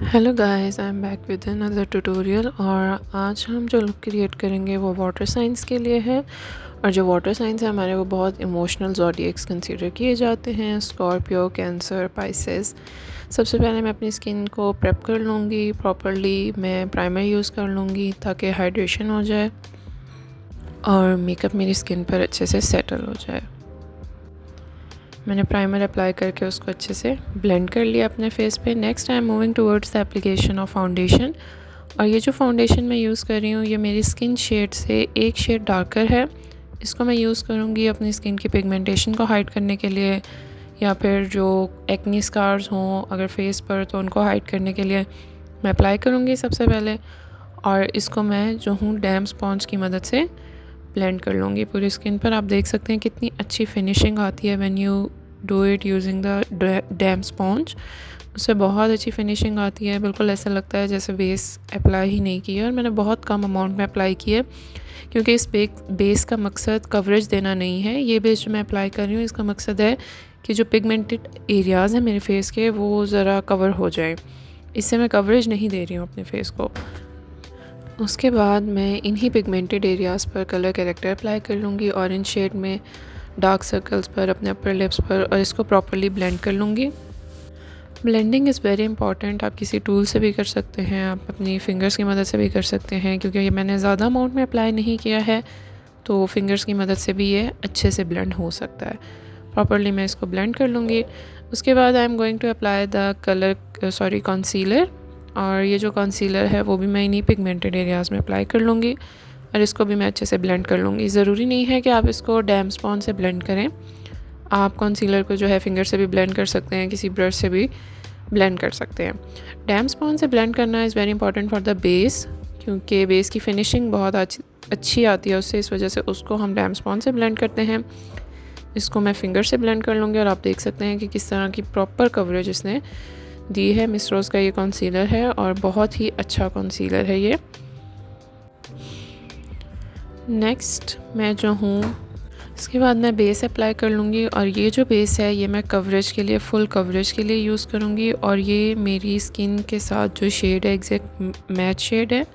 Hello guys, I am back with another tutorial. और आज हम जो लुक क्रिएट करेंगे वो वाटर साइंस के लिए है। और जो वाटर साइंस है हमारे, वो बहुत इमोशनल ज़ोडिएक्स कंसीडर किए जाते हैं: स्कॉर्पियो, कैंसर, पाइसेस। सबसे पहले मैं अपनी स्किन को प्रेप कर लूँगी प्रॉपरली। मैं प्राइमर यूज़ कर लूँगी ताकि हाइड्रेशन हो जाए और मेकअप मेरी स्किन पर अच्छे से सेटल हो जाए। मैंने प्राइमर अप्लाई करके उसको अच्छे से ब्लेंड कर लिया अपने फेस पे। Next I am moving towards the application of foundation. और ये जो फाउंडेशन मैं यूज़ कर रही हूँ, ये मेरी स्किन शेड से एक शेड डार्कर है। इसको मैं यूज़ करूँगी अपनी स्किन की पिगमेंटेशन को हाइड करने के लिए, या फिर जो एक्नी स्कार्स हों अगर फेस पर, तो उनको हाइड करने के लिए मैं अप्लाई करूँगी सबसे पहले। और इसको मैं जो हूँ डैम स्पॉन्ज की मदद से ब्लेंड कर लूँगी पूरी स्किन पर। आप देख सकते हैं कितनी अच्छी फिनिशिंग आती है when you do it using the dam sponge. उससे बहुत अच्छी फिनिशिंग आती है। बिल्कुल ऐसा लगता है जैसे बेस अप्लाई ही नहीं किया। और मैंने बहुत कम अमाउंट में अप्लाई किए, क्योंकि इस बेस का मकसद कवरेज देना नहीं है। ये बेस जो मैं अप्लाई कर रही हूँ, इसका मकसद है कि जो पिगमेंटेड एरियाज़ हैं मेरे फेस के, वो ज़रा कवर हो जाए। इससे मैं कवरेज नहीं दे रही हूँ अपने फेस को। उसके बाद मैं इन्हीं पिगमेंटेड एरियाज़ पर कलर करेक्टर अप्लाई कर लूँगी ऑरेंज शेड में, डार्क सर्कल्स पर, अपने अपर लिप्स पर, और इसको प्रॉपरली ब्लेंड कर लूँगी। Blending is very important. आप किसी टूल से भी कर सकते हैं, आप अपनी फिंगर्स की मदद से भी कर सकते हैं, क्योंकि ये मैंने ज़्यादा अमाउंट में अप्लाई नहीं किया है, तो फिंगर्स की मदद से भी ये अच्छे से ब्लेंड हो सकता है। प्रॉपरली मैं इसको ब्लेंड कर लूँगी। उसके बाद I am going to apply the concealer. और ये जो कंसीलर है वो भी मैं इन्हीं पिगमेंटेड एरियाज़ में अप्लाई कर लूँगी, और इसको भी मैं अच्छे से ब्लेंड कर लूँगी। ज़रूरी नहीं है कि आप इसको डैम स्पॉन्ज से ब्लेंड करें। आप कंसीलर को जो है फिंगर से भी ब्लेंड कर सकते हैं, किसी ब्रश से भी ब्लेंड कर सकते हैं। डैम स्पॉन्ज से ब्लेंड करना is very important for the base, क्योंकि बेस की फिनिशिंग बहुत अच्छी आती है उससे। इस वजह से उसको हम डैम स्पॉन्ज से ब्लेंड करते हैं। इसको मैं फिंगर से ब्लेंड कर लूँगी, और आप देख सकते हैं कि किस तरह की प्रॉपर कवरेज इसने दी है। मिस रोज़ का ये कंसीलर है, और बहुत ही अच्छा कंसीलर है ये। नेक्स्ट मैं जो हूँ, इसके बाद मैं बेस अप्लाई कर लूँगी। और ये जो बेस है ये मैं कवरेज के लिए, फुल कवरेज के लिए यूज़ करूँगी। और ये मेरी स्किन के साथ जो शेड है एग्जैक्ट मैच शेड है।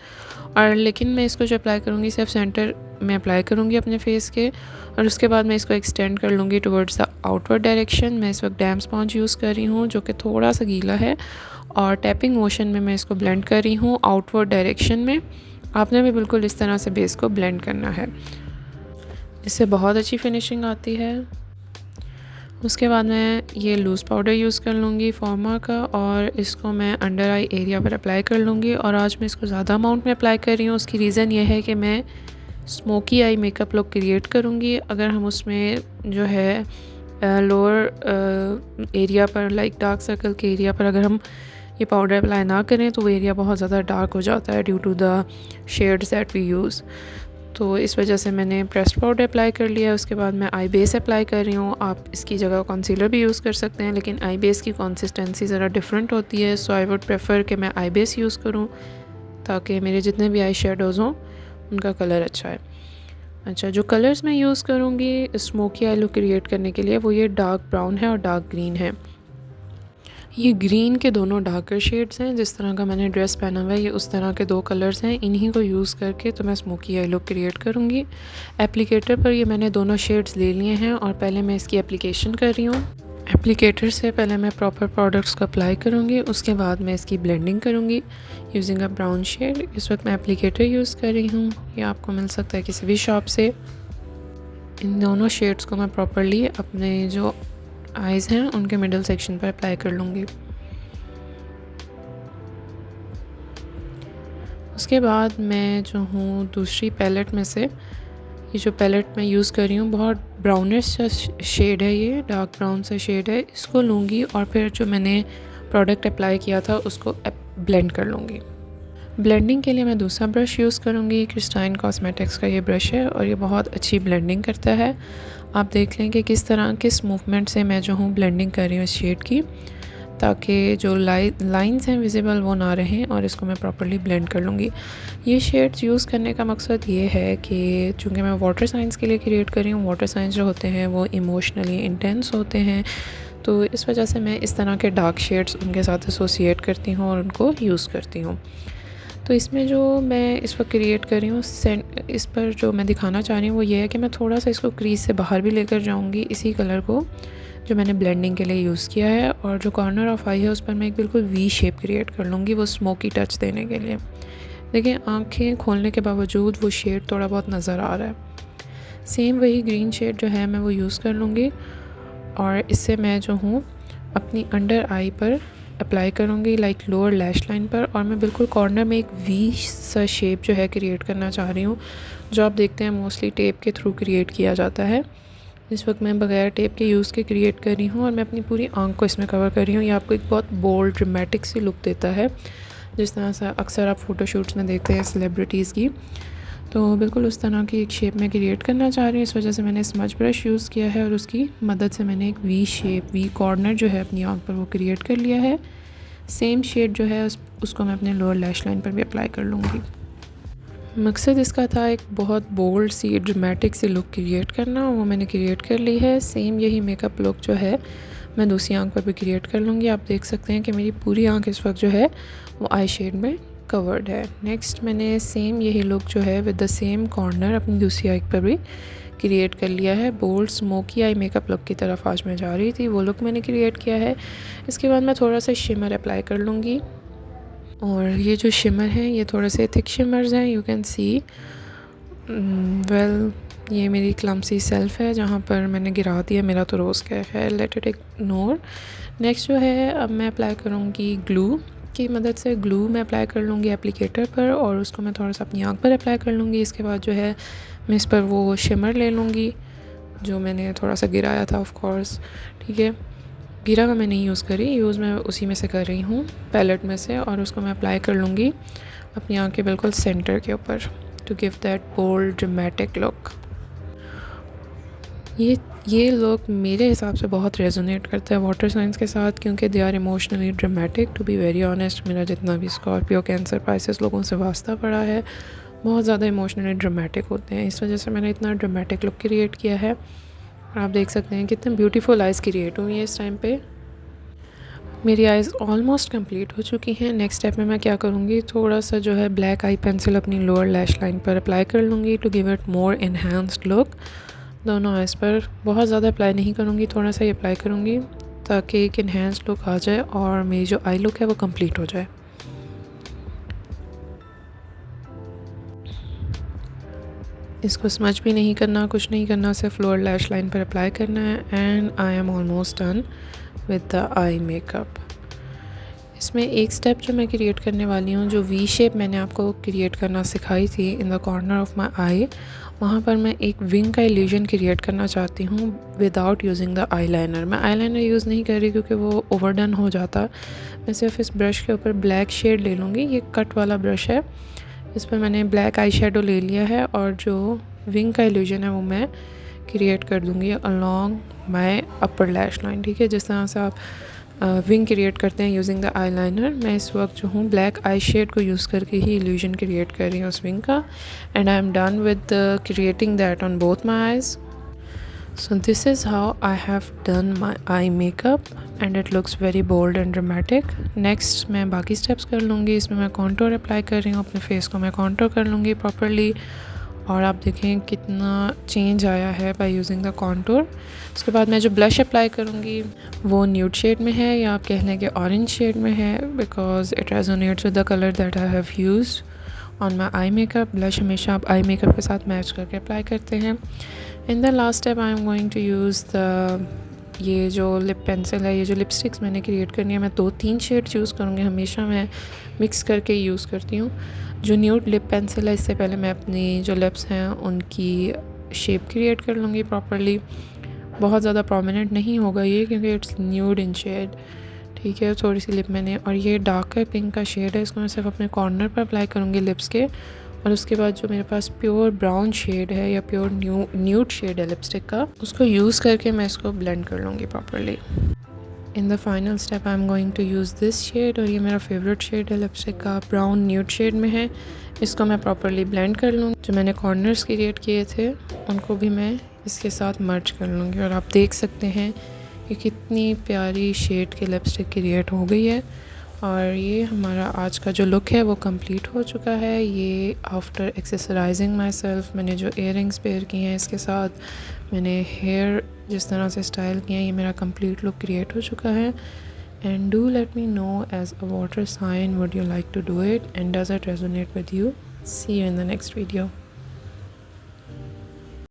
और लेकिन मैं इसको जो अप्लाई करूँगी सिर्फ सेंटर में अप्लाई करूँगी अपने फेस के, और उसके बाद मैं इसको एक्सटेंड कर लूँगी टुवर्ड्स द आउटवर्ड डायरेक्शन। मैं इस वक्त डैम स्पॉन्ज यूज़ कर रही हूँ, जो कि थोड़ा सा गीला है, और टैपिंग मोशन में मैं इसको ब्लेंड कर रही हूँ आउटवर्ड डायरेक्शन में। आपने भी बिल्कुल इस तरह से बेस को ब्लेंड करना है, इससे बहुत अच्छी फिनिशिंग आती है। उसके बाद मैं ये लूज़ पाउडर यूज़ कर लूँगी फॉर्मा का, और इसको मैं अंडर आई एरिया पर अप्लाई कर लूँगी। और आज मैं इसको ज़्यादा अमाउंट में अप्लाई कर रही हूँ। उसकी रीज़न ये है कि मैं smoky eye makeup look create करूँगी। अगर हम उसमें जो है लोअर एरिया पर, लाइक डार्क सर्कल के एरिया पर, अगर हम ये पाउडर अप्लाई ना करें तो वो एरिया बहुत ज़्यादा डार्क हो जाता है due to the shades that we use. तो इस वजह से मैंने प्रेस्ड पाउडर अप्लाई कर लिया है। उसके बाद मैं आई बेस अप्लाई कर रही हूँ। आप इसकी जगह कंसीलर भी यूज़ कर सकते हैं, लेकिन आई बेस की कंसिस्टेंसी ज़रा डिफरेंट होती है, सो आई वुड प्रेफर कि मैं आई बेस यूज़ करूँ, ताकि मेरे जितने भी आई शेडोज़ हों उनका कलर अच्छा है। अच्छा, जो कलर्स मैं यूज़ करूँगी स्मोकी आई लुक क्रिएट करने के लिए, वो ये डार्क ब्राउन है और डार्क ग्रीन है। ये ग्रीन के दोनों डार्कर शेड्स हैं। जिस तरह का मैंने ड्रेस पहना हुआ है, ये उस तरह के दो कलर्स हैं। इन्हीं को यूज़ करके तो मैं स्मोकी आई लुक क्रिएट करूँगी। एप्लीकेटर पर ये मैंने दोनों शेड्स ले लिए हैं, और पहले मैं इसकी एप्लीकेशन कर रही हूँ। एप्लीकेटर से पहले मैं प्रॉपर प्रोडक्ट्स को अप्लाई करूँगी, उसके बाद मैं इसकी ब्लेंडिंग करूँगी यूजिंग अ ब्राउन शेड। इस वक्त मैं एप्लीकेटर यूज़ कर रही हूँ, ये आपको मिल सकता है किसी भी शॉप से। इन दोनों शेड्स को मैं प्रॉपरली अपने जो आइज़ हैं उनके मिडल सेक्शन पर अप्लाई कर लूँगी। उसके बाद मैं जो हूँ दूसरी पैलेट में से, ये जो पैलेट मैं यूज़ कर रही हूँ बहुत ब्राउनिश सा शेड है, ये डार्क ब्राउन सा शेड है, इसको लूँगी और फिर जो मैंने प्रोडक्ट अप्लाई किया था उसको ब्लेंड कर लूँगी। ब्लेंडिंग के लिए मैं दूसरा ब्रश यूज़ करूँगी। क्रिस्टाइन कॉस्मेटिक्स का ये ब्रश है, और ये बहुत अच्छी ब्लेंडिंग करता है। आप देख लें कि किस मूवमेंट से मैं जो हूँ ब्लेंडिंग कर रही हूँ इस शेड की, ताकि जो लाइंस हैं विजिबल वो ना रहें, और इसको मैं प्रॉपर्ली ब्लेंड कर लूँगी। ये शेड्स यूज़ करने का मकसद ये है कि चूँकि मैं वाटर साइंस के लिए क्रिएट कर रही हूँ, वाटर साइंस जो होते हैं वो इमोशनली इंटेंस होते हैं, तो इस वजह से मैं इस तरह के डार्क शेड्स उनके साथ एसोसिएट करती हूँ और उनको यूज़ करती हूँ। तो इसमें जो मैं इस वक्त क्रिएट कर रही हूँ इस पर जो मैं दिखाना चाह रही हूँ वो ये है कि मैं थोड़ा सा इसको क्रीज से बाहर भी लेकर जाऊँगी, इसी कलर को जो मैंने ब्लेंडिंग के लिए यूज़ किया है। और जो कॉर्नर ऑफ आई है उस पर मैं एक बिल्कुल वी शेप क्रिएट कर लूँगी, वो स्मोकी टच देने के लिए। देखिए आँखें खोलने के बावजूद वो शेड थोड़ा बहुत नज़र आ रहा है। सेम वही ग्रीन शेड जो है मैं वो यूज़ कर लूँगी और इससे मैं जो हूँ अपनी अंडर आई पर अप्लाई करूँगी, लाइक लोअर लैश लाइन पर। और मैं बिल्कुल कॉर्नर में एक वी सा शेप जो है क्रिएट करना चाह रही हूँ, जो आप देखते हैं मोस्टली टेप के थ्रू क्रिएट किया जाता है। इस वक्त मैं बगैर टेप के यूज़ के क्रिएट कर रही हूँ और मैं अपनी पूरी आंख को इसमें कवर कर रही हूँ। ये आपको एक बहुत बोल्ड ड्रामेटिक सी लुक देता है, जिस तरह से अक्सर आप फ़ोटोशूट्स में देखते हैं सेलिब्रिटीज़ की। तो बिल्कुल उस तरह की एक शेप में क्रिएट करना चाह रही हूँ। इस वजह से मैंने स्मज ब्रश यूज़ किया है और उसकी मदद से मैंने एक वी शेप, वी कॉर्नर जो है अपनी आँख पर वो क्रिएट कर लिया है। सेम शेड जो है उसको मैं अपने लोअर लैश लाइन पर भी अप्लाई कर लूँगी। मकसद इसका था एक बहुत बोल्ड सी ड्रामेटिक सी लुक क्रिएट करना, वो मैंने क्रिएट कर ली है। सेम यही मेकअप लुक जो है मैं दूसरी आंख पर भी क्रिएट कर लूँगी। आप देख सकते हैं कि मेरी पूरी आंख इस वक्त जो है वो आई शेड में कवर्ड है। नेक्स्ट मैंने सेम यही लुक जो है विद द सेम कॉर्नर अपनी दूसरी आंख पर भी क्रिएट कर लिया है। Bold smoky eye makeup look की तरफ आज मैं जा रही थी, वो लुक मैंने क्रिएट किया है। इसके बाद मैं थोड़ा सा शिमर अप्लाई कर लूँगी और ये जो शिमर है ये थोड़े से थिक शिमर्स हैं, यू कैन सी। वेल ये मेरी क्लम्सी सेल्फ है जहाँ पर मैंने गिरा दिया, मेरा तो रोज़ का है, लेट इट इग्नोर। नेक्स्ट जो है अब मैं अप्लाई करूँगी ग्लू की मदद से। ग्लू मैं अप्लाई कर लूँगी एप्लीकेटर पर और उसको मैं थोड़ा सा अपनी आँख पर अप्लाई कर लूँगी। इसके बाद जो है मैं इस पर वो शिमर ले लूँगी जो मैंने थोड़ा सा गिराया था, ऑफ कोर्स, ठीक है। गिरा हुआ मैं नहीं यूज़ करी, यूज़ मैं उसी में से कर रही हूँ, पैलेट में से। और उसको मैं अप्लाई कर लूँगी अपनी आँख के बिल्कुल सेंटर के ऊपर to give that bold dramatic look. ये लुक मेरे हिसाब से बहुत रेजोनेट करता है वाटर साइंस के साथ, क्योंकि they are emotionally dramatic. To be very honest, मेरा जितना भी स्कॉर्पियो, कैंसर, पाइसेस लोगों से वास्ता पड़ा है, बहुत ज़्यादा इमोशनली ड्रामेटिक होते हैं। इस वजह से मैंने इतना ड्रामेटिक लुक क्रिएट किया है। और आप देख सकते हैं कितने ब्यूटीफुल आइज़ क्रिएट हुई है इस टाइम पे। मेरी आइज़ ऑलमोस्ट कंप्लीट हो चुकी हैं। नेक्स्ट स्टेप में मैं क्या करूँगी, थोड़ा सा जो है ब्लैक आई पेंसिल अपनी लोअर लैश लाइन पर अप्लाई कर लूँगी to give it more enhanced look. दोनों आइज़ पर बहुत ज़्यादा अप्लाई नहीं करूँगी, थोड़ा सा ही अप्लाई करूँगी ताकि एक इन्हांस्ड लुक आ जाए और मेरी जो आई लुक है वो कंप्लीट हो जाए। इसको स्मच भी नहीं करना, कुछ नहीं करना, सिर्फ लोअर लैश लाइन पर अप्लाई करना है। And I am almost done with the eye makeup. इसमें एक स्टेप जो मैं क्रिएट करने वाली हूँ, जो वी शेप मैंने आपको क्रिएट करना सिखाई थी in the corner of my eye, वहाँ पर मैं एक विंग का इल्यूजन क्रिएट करना चाहती हूँ without using the eye liner. मैं आई लाइनर यूज़ नहीं कर रही क्योंकि वो ओवरडन हो जाता। मैं सिर्फ इस ब्रश के ऊपर ब्लैक शेड ले लूँगी, ये कट वाला ब्रश है, इस पर मैंने ब्लैक आई शेडो ले लिया है और जो विंग का इल्यूजन है वो मैं क्रिएट कर दूँगी अलॉन्ग माई अपर लैश लाइन, ठीक है। जिस तरह से आप विंग क्रिएट करते हैं यूजिंग द आई लाइनर, मैं इस वक्त जो हूँ ब्लैक आई शेड को यूज़ करके ही इल्यूजन क्रिएट कर रही हूँ उस विंग का। And I am done with creating that on both my eyes. So this is how I have done my eye makeup and it looks very bold and dramatic. Next मैं बाकी steps कर लूँगी। इसमें मैं contour apply कर रही हूँ, अपने फेस को मैं contour कर लूँगी प्रॉपरली। और आप देखें कितना चेंज आया है बाय यूजिंग द contour। उसके बाद मैं जो ब्लश अप्लाई करूँगी वो न्यूड शेड में है, या आप कह लें कि ऑरेंज शेड में है, because it resonates with the colour that I have used on my eye makeup. Blush हमेशा आप आई मेकअप के साथ मैच करके अप्लाई करते हैं। In the last step I am going to use the ये जो लिप पेंसिल है, ये जो लिपस्टिक्स मैंने क्रिएट करनी है, मैं 2-3 शेड्स यूज़ करूँगी, हमेशा मैं मिक्स करके यूज़ करती हूँ। जो न्यूड लिप पेंसिल है, इससे पहले मैं अपनी जो लिप्स हैं उनकी शेप क्रिएट कर लूँगी प्रॉपरली। बहुत ज़्यादा प्रोमिनेंट नहीं होगा ये क्योंकि इट्स न्यूड इन शेड, ठीक है। थोड़ी सी लिप मैंने, और ये डार्कर पिंक का शेड है, इसको मैं सिर्फ अपने कॉर्नर पर अप्लाई करूँगी लिप्स के। और उसके बाद जो मेरे पास प्योर ब्राउन शेड है या प्योर न्यूड शेड है लिपस्टिक का, उसको यूज़ करके मैं इसको ब्लेंड कर लूँगी properly. In the final step I am going to use this shade, और ये मेरा फेवरेट शेड है लिपस्टिक का, ब्राउन न्यूड शेड में है। इसको मैं प्रॉपरली ब्लेंड कर लूँगी। जो मैंने कॉर्नर्स क्रिएट किए थे उनको भी मैं इसके साथ मर्ज कर लूँगी। और आप देख सकते हैं ये कितनी प्यारी शेड की लिपस्टिक क्रिएट हो गई है। और ये हमारा आज का जो लुक है वो कंप्लीट हो चुका है। ये आफ्टर एक्सेसराइजिंग माई सेल्फ, मैंने जो इयररिंग्स पेयर किए हैं इसके साथ, मैंने हेयर जिस तरह से स्टाइल किया है, ये मेरा कंप्लीट लुक क्रिएट हो चुका है। And do let me know as a water sign would you like to do it and does it resonate with you. See you in the next video.